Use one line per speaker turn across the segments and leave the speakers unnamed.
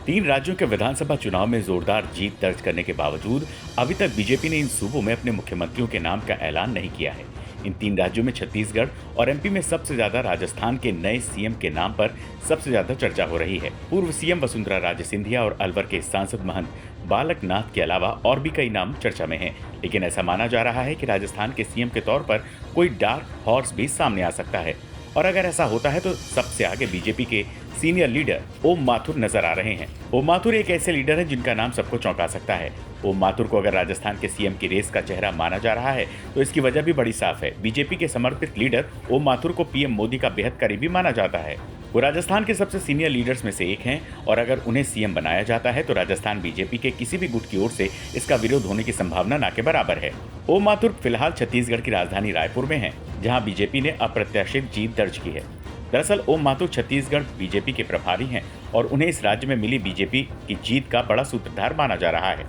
तीन राज्यों के विधानसभा चुनाव में जोरदार जीत दर्ज करने के बावजूद अभी तक बीजेपी ने इन सूबों में अपने मुख्यमंत्रियों के नाम का ऐलान नहीं किया है। इन तीन राज्यों में छत्तीसगढ़ और एमपी में सबसे ज्यादा राजस्थान के नए सीएम के नाम पर सबसे ज्यादा चर्चा हो रही है। पूर्व सीएम वसुंधरा राजे सिंधिया और अलवर के सांसद महंत बालक नाथ के अलावा और भी कई नाम चर्चा में हैं। लेकिन ऐसा माना जा रहा है कि राजस्थान के सीएम के तौर पर कोई डार्क हॉर्स भी सामने आ सकता है, और अगर ऐसा होता है तो सबसे आगे बीजेपी के सीनियर लीडर ओम माथुर नजर आ रहे हैं। ओम माथुर एक ऐसे लीडर हैं जिनका नाम सबको चौंका सकता है। ओम माथुर को अगर राजस्थान के सीएम की रेस का चेहरा माना जा रहा है तो इसकी वजह भी बड़ी साफ है। बीजेपी के समर्पित लीडर ओम माथुर को पीएम मोदी का बेहद करीबी माना जाता है। वो राजस्थान के सबसे सीनियर लीडर्स में से एक हैं, और अगर उन्हें सीएम बनाया जाता है तो राजस्थान बीजेपी के किसी भी गुट की ओर से इसका विरोध होने की संभावना ना के बराबर है। ओम माथुर फिलहाल छत्तीसगढ़ की राजधानी रायपुर में हैं, जहां बीजेपी ने अप्रत्याशित जीत दर्ज की है। दरअसल ओम माथुर छत्तीसगढ़ बीजेपी के प्रभारी हैं और उन्हें इस राज्य में मिली बीजेपी की जीत का बड़ा सूत्रधार माना जा रहा है।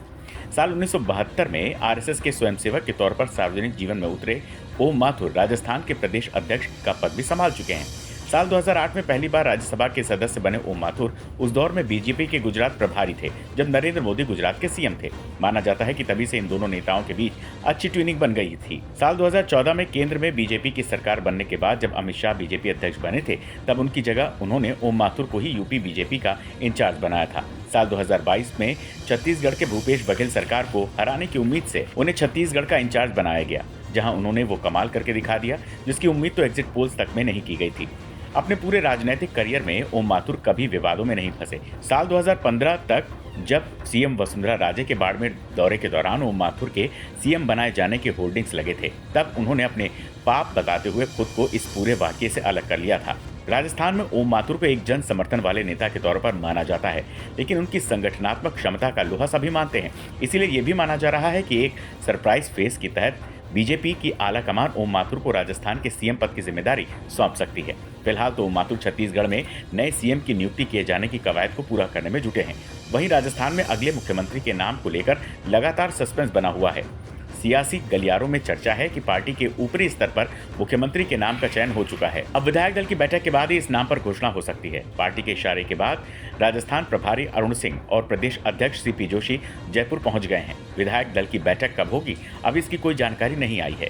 साल 1972 में आरएसएस के स्वयंसेवक के तौर पर सार्वजनिक जीवन में उतरे ओम माथुर राजस्थान के प्रदेश अध्यक्ष का पद भी संभाल चुके हैं। साल 2008 में पहली बार राज्यसभा के सदस्य बने ओम माथुर उस दौर में बीजेपी के गुजरात प्रभारी थे जब नरेंद्र मोदी गुजरात के सीएम थे। माना जाता है कि तभी से इन दोनों नेताओं के बीच अच्छी ट्यूनिंग बन गई थी। साल 2014 में केंद्र में बीजेपी की सरकार बनने के बाद जब अमित शाह बीजेपी अध्यक्ष बने थे तब उनकी जगह उन्होंने ओम माथुर को ही यूपी बीजेपी का इंचार्ज बनाया था। साल 2022 में छत्तीसगढ़ के भूपेश बघेल सरकार को हराने की उम्मीद से उन्हें छत्तीसगढ़ का इंचार्ज बनाया गया, जहां उन्होंने वो कमाल करके दिखा दिया जिसकी उम्मीद तो एग्जिट पोल्स तक में नहीं की गई थी। अपने पूरे राजनीतिक करियर में ओम माथुर कभी विवादों में नहीं फंसे। साल 2015 तक जब सीएम वसुंधरा राजे के बाड़मेर दौरे के दौरान ओम माथुर के सीएम बनाए जाने के होर्डिंग्स लगे थे, तब उन्होंने अपने पाप बताते हुए खुद को इस पूरे वाकये से अलग कर लिया था। राजस्थान में ओम माथुर को एक जन समर्थन वाले नेता के तौर पर माना जाता है, लेकिन उनकी संगठनात्मक क्षमता का लोहा सभी मानते हैं। इसीलिए ये भी माना जा रहा है कि एक सरप्राइज फेस के तहत बीजेपी की आला कमान ओम माथुर को राजस्थान के सीएम पद की जिम्मेदारी सौंप सकती है। फिलहाल तो ओम माथुर छत्तीसगढ़ में नए सीएम की नियुक्ति किए जाने की कवायद को पूरा करने में जुटे हैं। वहीं राजस्थान में अगले मुख्यमंत्री के नाम को लेकर लगातार सस्पेंस बना हुआ है। सियासी गलियारों में चर्चा है कि पार्टी के ऊपरी स्तर पर मुख्यमंत्री के नाम का चयन हो चुका है। अब विधायक दल की बैठक के बाद ही इस नाम पर घोषणा हो सकती है। पार्टी के इशारे के बाद राजस्थान प्रभारी अरुण सिंह और प्रदेश अध्यक्ष सीपी जोशी जयपुर पहुंच गए हैं। विधायक दल की बैठक कब होगी, अब इसकी कोई जानकारी नहीं आई है।